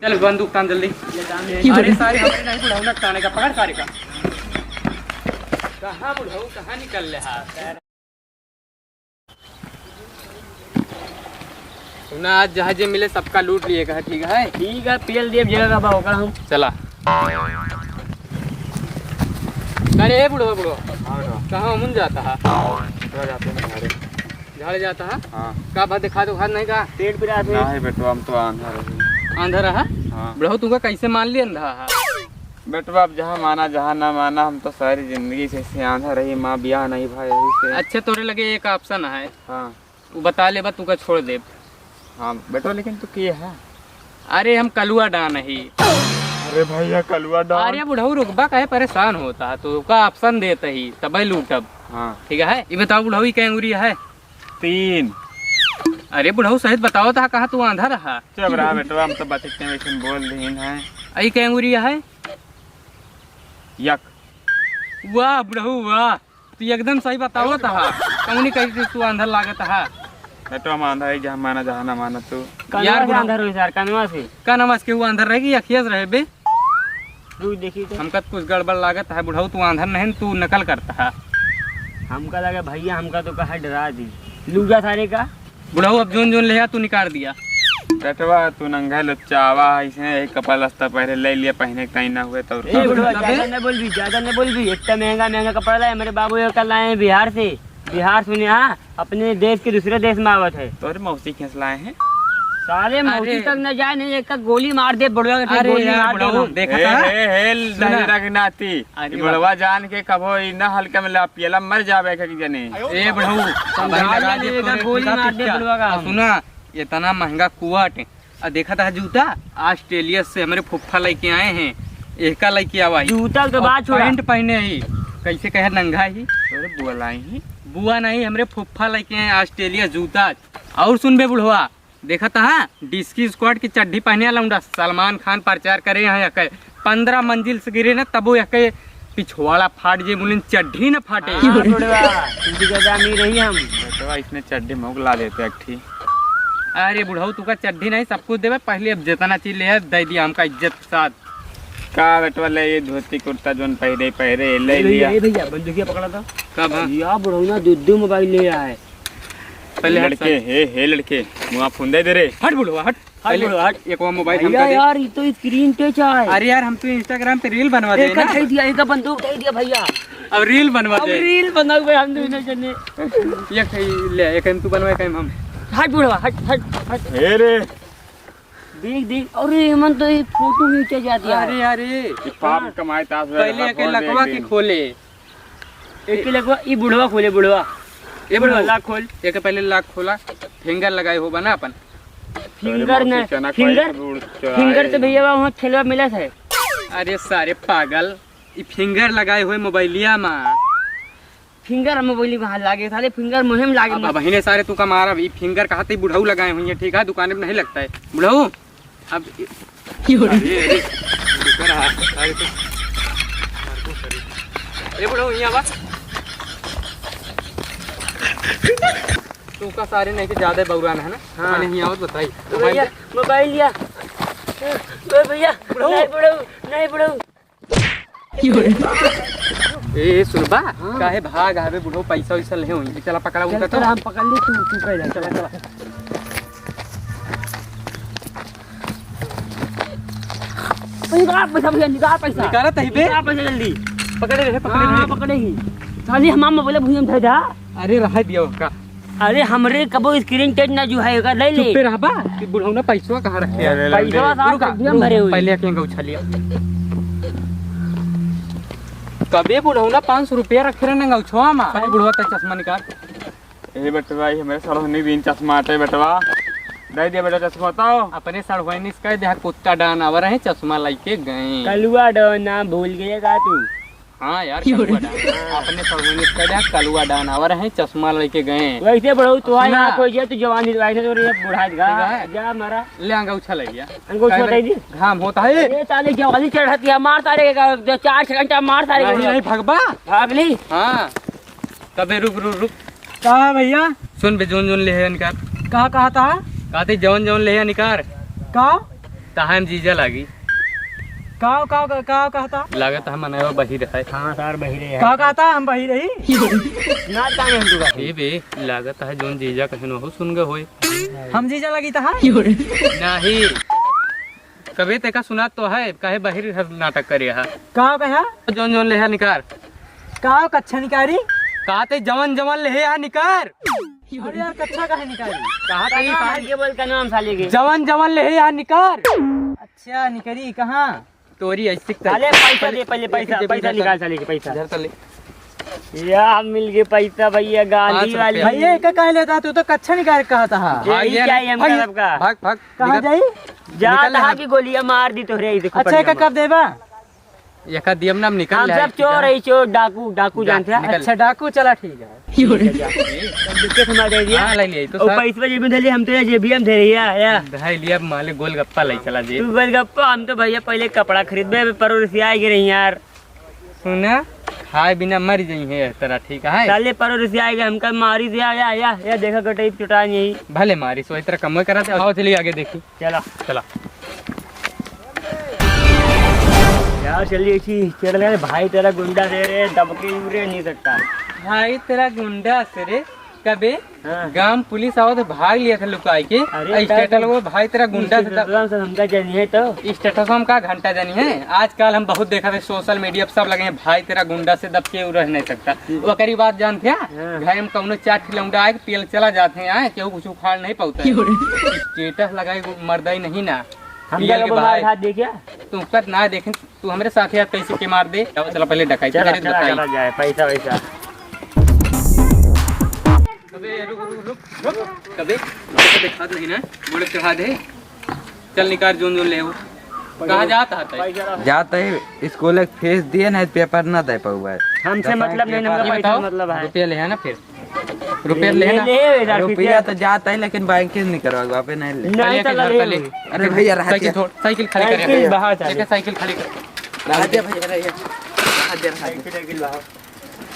चल बंदूक तान जल्दी। अरे सारे हमने नहीं बुढ़ाऊ ना ताने का पकड़ सारे का। कहाँ बुढ़ाऊ कहाँ निकल रहा है? सुना आज जहाजे मिले सबका लूट लिए कहा। ठीक है पीएल दिए जगह का भाव हम चला। अरे बुढ़ो बुढ़ो कहाँ मुन जाता है? झाड़ जाता है। हाँ का बात दिखा दो नहीं का पेट पे आते नहीं बेटवा हम तो आंधा रही। आंधा रहा। हाँ बुढ़ो तुमका कैसे मान लिया अंधा है? बेटवा अब जहाँ माना जहाँ ना माना हम तो सारी जिंदगी से ऐसे आंधा रही। माँ ब्याह नहीं भाई यही से। अच्छा तोरे लगे एक ऑप्शन है हाँ वो बता ले बा तुका छोड़ दे। हाँ बेटवा लेकिन तू किए है? अरे हम कलुआ डान ही। अरे भैया कलुआ डाल। अरे बुढ़ऊ रुकबा काहे परेशान होता है तो का ऑप्शन देता ही तब लूटब। हाँ ठीक है ये बताओ बुढ़ऊ क्या अंगुरिया है? 3। अरे बुढ़ऊ सहित बताओ था कहाँ तू आंधा रहा? चुप रहा बेटवा हम तो बात इतने वैसे बोल रही है। आई क्या अंगुरिया है? यक। वाह बुढ़ऊ वाह तू एकदम सही बताओ था। कौनी कही तू आंधा लागत है? बेटवा हम आंधा ही जहाँ माना जहाँ ना माना तू। यार यार अंदर हो सर कनवा से का नमाज के वो अंदर रहेगी या खियस रहे बे? तू देखी तो हमका कुछ गड़बड़ लागत है बुढ़ऊ। तू आंधर नहीं तू नकल करता है। हमका लगा भैया हमका तो कहा डरा दी लूगा सारे का। बुढ़ऊ अब जोन जोन ले तू निकाल दिया। बेटवा तू नंगा लुच्चावा ऐसे एक कपड़ा लस्ता पहले ले लिया पहने का ना हुए तो। ए बुढ़वा ज्यादा न बोल भी इतना महंगा कपड़ा लाए मेरे बाबू ये कल लाए हैं बिहार से। बिहार सुने हाँ अपने देश के दूसरे देश में आवत है। तोरे मौसी खींच लाए हैं। सारे मौसी तक न जाए नहीं एक गोली मार दे बुढ़वा के। अरे गोली यार मार दे बुढ़ऊ हम। देखा हे था? हे हे लहरा के नाती अरे बुढ़वा जान के कभो इना हल्का में ला पियला मर जावे के जने। ए बुढ़ऊ लगा दे, गोली मार दे बुढ़वा का। सुना इतना महंगा कुआट और देखा था जूता ऑस्ट्रेलिया से हमारे फुफ्फा लेके आए हैं। एक का लेके आवा ही जूता के बाद छोड़ा पैंट पहने ही कैसे कहे नंगा ही। तोरे बुआ लाई ही बुआ नहीं हमारे फुफ्फा लेके आए ऑस्ट्रेलिया जूता। और सुन बे बुढ़वा देखा था डिस्की स्क्वाड की चड्डी पहने लौंडा सलमान खान प्रचार करे यहाँ 15 मंजिल से गिरे ना तब यके पिछवाड़ा फाट जे बोले चड्डी न फाटे। हाँ, बुढ़वा तुमकी ज्यादा नहीं रही हम। बेटवा इसने चड्डी मोग ला देते अठी। अरे बुढ़ऊ तू का चड्डी नहीं सब कुछ देवे पहले अब जितना चीज ले दे दिया हमका इज्जत के साथ। का बेटवा ले ये धोती कुर्ता जोन पहरे ले लिया। भैया बंदूकिया पकड़ा था कब हाँ? या बुढ़ऊ ना दो मोबाइल ले आए। पहले हट लड़के हे लड़के मुँह फुंदे दे रे। हट बुढ़वा हट पहले बुढ़वा, हट। एक वो मोबाइल भैया हमका दे। यार ये तो स्क्रीन टच है। अरे यार हम तो इंस्टाग्राम पे रील बनवा दे एक ना। उठाई दिया एक बंदूक उठाई दिया भैया। अब रील बनवा अब दे। रील बना हुए हम दोनों जने। एक ले एक तू बनवा एक हम। हट बुढ़वा हट हट हट। हे रे देख देख अरे मन तो ये फोटो खींचा जाती है। अरे अरे ये पाप कमाए तास पहले एक लकवा के खोले। एक लगवा ये बुढ़वा खोले बुढ़वा। ये बुढ़वा बुढ़वा लाख खोल। एक पहले लाख खोला फिंगर लगाए हो बना अपन। फिंगर न फिंगर तो भैया वहाँ खेलवा मिला था। अरे सारे पागल ये फिंगर लगाए हुए मोबाइलिया में। फिंगर हम बोली वहाँ लागे था फिंगर मुहिम लागे। अब बहिने सारे तू का मारा ये फिंगर कहा थे बुढ़ऊ लगाए हुई है। ठीक है दुकान में नहीं लगता है बुढ़ऊ अब। अरे बुढ़ऊ यहाँ बस तू का सारे नहीं कि ज्यादा बउरान है ना। हाँ। मैंने यहाँ बताई तो भैया मोबाइल लिया। भैया नहीं बुढ़ऊ नहीं बुढ़ऊ। ए सुनबा काहे भाग आवे बुढ़ऊ पैसा वैसा ले हुई। चला पकड़ा उनका तो हम पकड़ ले तू पहले चला चला। पैसा भैया निकाल पैसा। निकाला तही बे निकाल पैसा जल्दी। पकड़े रहे हाँ पकड़ेगी साली हमाम बोले भूम था जा। अरे रहा दिया उसका। अरे हमरे कबो स्क्रीन टच ना जो है ले ले। चुप रहबा कि बुढ़ऊ ना पैसा कहाँ रखे हैं। पैसा साहब कभी भरे हुए। पहले के गौ छलिया कबे बुढ़ऊ ना 500 रुपया रखे रहे ना गौ में। पहले बुढ़वा तक चश्मा निकाल। ए बेटवा ये हमारे सड़ोनी दिन चश्मा आटे बेटवा दे दिया बेटा चश्मा बताओ। अपने सड़वैनी कह दे कुत्ता डान आवर है चश्मा लेके गए। कलुआ डोना भूल गए का तू। हाँ यार कलुआ डान अपने सड़वैनी कह दे कलुआ डान आवर है चश्मा लेके गए। वैसे बढ़ो तो सुना। यहाँ कोई जे तू जवानी वैसे तो रे बुढ़ा है। जा मारा ले आंगा उछल लिया अंगो छोड़ दी। घाम होता है। ये ताले जवानी चढ़ती है मार तारे का 4 घंटा मार तारे नहीं नहीं भगबा भाग ली। हाँ कबे रुक रुक रुक कहा भैया सुन बे जोन जोन ले है निकार कहा था कहते जौन जौन ले निकार कहा तहाँ जीजा लागी काव काव काव कहता लागत हम मनावा बही रहे हाँ सर बहिरे है काव कहता हम बही रही ना काहे हम दुगा ए बे लागत है जोन जीजा कहे हो सुन गए होए हम जीजा लगी तहा नहीं कभी तेका सुना तो है कहे बहिर नाटक करे है काव कहा जोन जोन ले निकार काव कच्छा निकारी कहते जवन जवन ले निकार अरे यार कच्छा कहे निकारी कहा तरी साल के बोल का नाम साले के जवन जवन ले निकार अच्छा निकरी कहाँ तोरी ऐसी साले पैसा दे पहले पैसा पैसा निकाल साले के पैसा इधर चले यार मिल गए पैसा भैया गांधी 5 वाली रुपया। भैया एक कह लेता तू तो कच्छा निकारी कहा था यही चाहिए हमका सबका भाग भाग कहाँ जाई जा निकल तहा यहाँ। की गोलियां मार दी तोहरे ई देखो अच्छा एक कब देबा एक दियम नाम निकल हम सब चोर है चोर डाकू डाकू जानते हैं निकल। अच्छा डाकू चला ठीक है दिक्कत हमारे दे दिया हां ले लिए तो और सर पैसा जेब में धले हम तो जेबी हम धरे या भाई लिया माले गोलगप्पा ले चला जी तू गोलगप्पा हम तो भैया पहले कपड़ा खरीदबे परोसिया आए रही यार सुना खाए बिना मर जाई है तेरा ठीक है साले परोसिया आए हमका मारी दिया या देखा गटई चुटा नहीं भले मारी सो इतना कम करा दे आओ चलिए आगे देखी चला चला यार चलिए चल गए भाई तेरा गुंडा दे रे दबके उरे नहीं सकता भाई तेरा गुंडा से रे कबे हाँ। गांव पुलिस आओ तो भाग लिया था लुकाई के अरे स्टेटस लोगो भाई तेरा गुंडा से से हमका जानी है तो स्टेटस हम का घंटा जानी है आजकल हम बहुत देखा थे सोशल मीडिया पे सब लगे हैं भाई तेरा गुंडा से दब के रह नहीं सकता वो करी बात जानते हैं घर में कौनो 4 खिलौना आए पेल चला जाते हैं आए केहू कुछ उखाड़ नहीं पाता स्टेटस लगाए मर्दा ही नहीं ना हम पियल के लोग भाई हाथ देखिया तू कर ना देखें तू हमारे साथ यार कैसे के मार दे चला पहले डकाई चला तेरी चला बताई चला जाए पैसा वैसा कबे रुक कबे दिखा दो ना बोले चढ़ा दे चल निकाल जोन जोन ले वो कहाँ जाता है जाता है स्कूल एक फीस दिए ना पेपर ना दे पाऊँ हमसे मतलब नहीं हमका ये पैसा बताओ मतलब है रुपया ले है ना फिर रुपया ले ना ले रुपया तो जाता है लेकिन बैंक से नहीं करवा वहाँ पे नहीं ले नहीं तो लगे अरे भैया साइकिल छोड़ साइकिल खाली साइकिल कर बाहर चले। साइकिल खाली कर रहा दे भैया रहा दे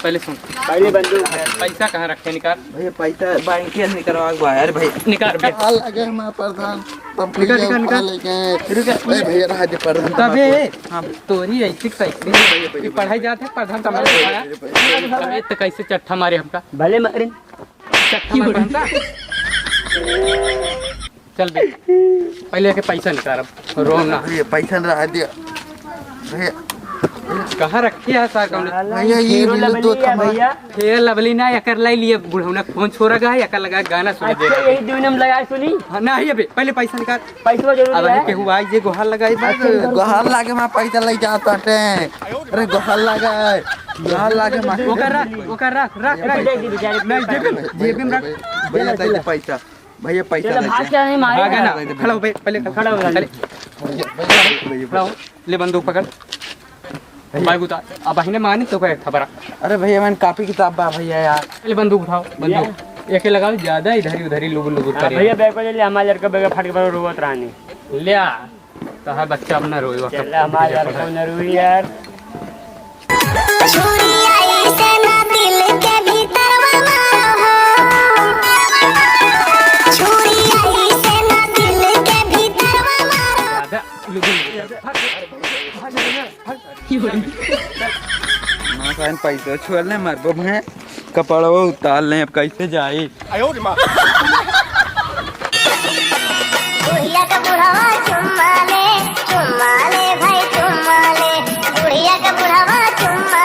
पहले सुन पहले बंदूक है पैसा कहाँ रखे निकाल भैया पैसा बैंक से नहीं करवा यार भाई निकाल रुपया हाल लगे हमारे प्रधान निकाल। भैया राज्य प्रधान तबे तोरी ऐसी साइकिल पढ़ाई जाते प्रधान तमारे तो कैसे चट्ठा मारे हमका भले मरिन चट्ठा मारे हमका चल बे पहले के पैसा निकाल रो ना भैया पैसा रहा दिया भैया कहाँ रखी है सर कौन भैया ये हीरो मिले लवली दो है भैया फिर लवली ना यकर लाई लिए बुढ़ौना फोन छोड़ा गया यकर लगा गाना सुन दे अच्छा यही दो नंबर लगा सुनी हाँ, ना है बे पहले पैसा निकाल पैसा अब जरूरी है है केहू आई जे गोहार लगाई गोहार लागे मैं पैसा ले जाता है अरे गोहार लगा गोहार लागे मैं ओकर रख दे दी बेचारे नहीं जेब में रख भैया दे दे पैसा भैया पैसा चलो भाग क्या नहीं मारे भागा ना खड़ा हो बे पहले खड़ा हो चले खड़ा हो ले बंदूक पकड़ बाइक उतार अब बहिने मानी तो क्या खबर अरे भैया मैंने कॉपी किताब बा भैया यार पहले बंदूक उठाओ बंदूक एक लगाओ ज्यादा इधर उधर लुगुर लुगुर हाँ, करे भैया बैग को ले ले हमारे लड़का बैग फट के रोवत रहनी ले आ तो है बच्चा अपना रोए वक्त चल हमारे लड़का न रोई यार छुरी आई से ना दिल के भीतर मारो छुरी आई से ना दिल के भीतर मारो ज्यादा लुगुर मैं पैसा छोड़ने मरबो मैं कपड़ा उतार लें अब कैसे जाए बुढ़िया का बुढ़ावा चुम्मा ले भाई चुम्मा ले बुढ़िया का बुढ़ावा चुम्मा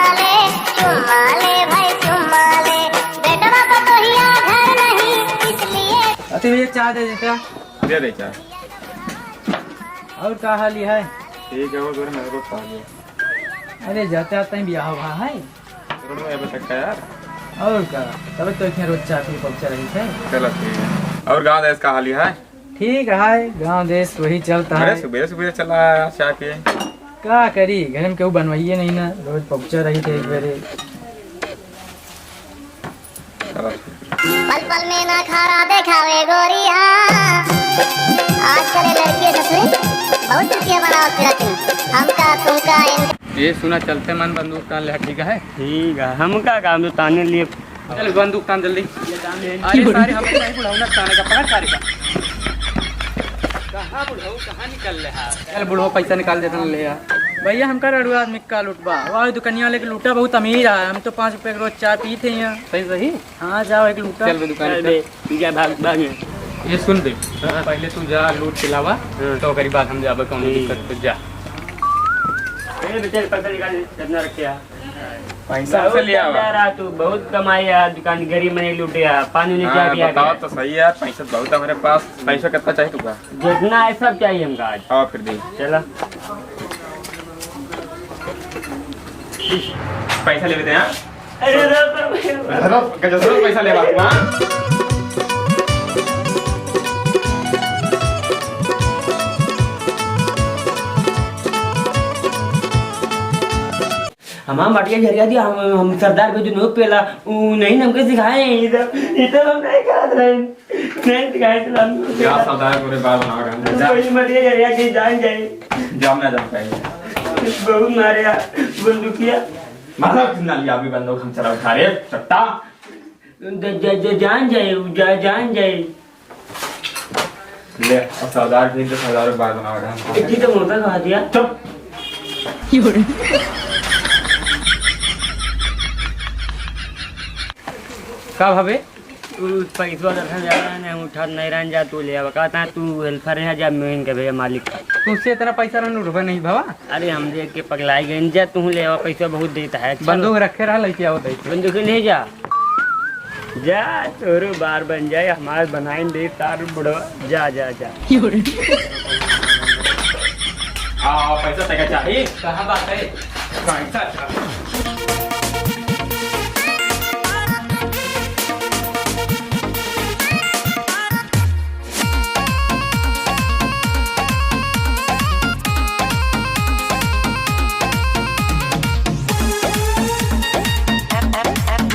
ले भाई चुम्मा ले बेटा बाबा तो हिया घर नहीं इसलिए अति भैया चाय दे देता दे दे चार और का हाल है ठीक है वो गोर मेरे को खा गया अरे जाते आते ही ब्याह हुआ है रोड में अभी तक का यार और का तब तो इतने रोज चाय पी पहुंचा रही थे चलो ठीक है और गांव देश का हाल है ठीक है गांव देश वही चलता है अरे सुबह सुबह चला चाय पिए क्या करी घर में केहू बनवाइए नहीं ना रोज पहुंचा रही थे एक बारे चलो पल पल में ना खारा देखावे गोरिया आजकल लड़के ससुरे बहुत चुतिया बनाओ फिरत हमका तुमका ये सुना चलते मन बंदूक तान ले ठीक है ठीक है हमका काम तो ताने लिए चल बंदूक तान जल्दी अरे सारे हमें नहीं बुलाऊंगा ताने का पकड़ सारे का कहाँ बुढ़ऊ कहाँ निकल रहा चल बुढ़ऊ पैसा निकाल देता ले यार। भैया हमका रड़ुआ आदमी का लूटबा वह दुकानिया वाले के लूटा बहुत अमीर है। हम तो 5 रुपए के रोज चाय पीते हैं यहाँ। सही सही हाँ जाओ एक लूटा। चल बे दुकान चल पे। बे जा भाग भाग ये सुन दे पहले तू जा लूट खिलावा तो करी बात हम जाबे कौन दिक्कत तो जा। ए बेटे पैसा निकाल कितना रखे यार। पैसा से लिया हुआ। यार तू बहुत कमाई यार दुकान गरीब में नहीं लूटे यार। पानी नहीं क्या पिया बताओ तो सही यार पैसा बहुत है मेरे पास। पैसा कितना चाहिए तुमका? जितना है सब चाहिए हमको आज। आओ फिर दे चलो पैसा ले लेते हैं। अरे जरूर पैसा ले बात हमारा मटिया झरिया दिया हम सरदार पे जो नोट पेला वो नहीं हमको सिखाए ये तो हम नहीं खात रहे नहीं सिखाए तो हम क्या सरदार पूरे बाल बना रहे हैं। कोई मटिया झरिया के जान जाए जाम ना जाम चाहिए बहुत मारे बंदूकिया मतलब कितना लिया अभी बंदूक हम चला उठा रहे चट्टा जान जाए जान जाए ले और सरदार भी तो सरदार बाल बना रहे हैं। इतनी तो मोटा खा दिया चुप का भावे पैसा दर्शन जा रहा है उठा नहीं रहन जा तू ले कहता तू हेल्पर है जा मैं इनके भैया मालिक का। तुझसे इतना पैसा रहने रुपए नहीं भावा। अरे हम देख के पगलाई गए जा तू ले पैसा बहुत देता है। बंदूक रखे रहा लेके आओ दे बंदूक नहीं जा जा तोरो बार बन जाए हमारे बनाए दे तार बुढ़ो जा जा जा पैसा तक चाहिए कहाँ बात है पैसा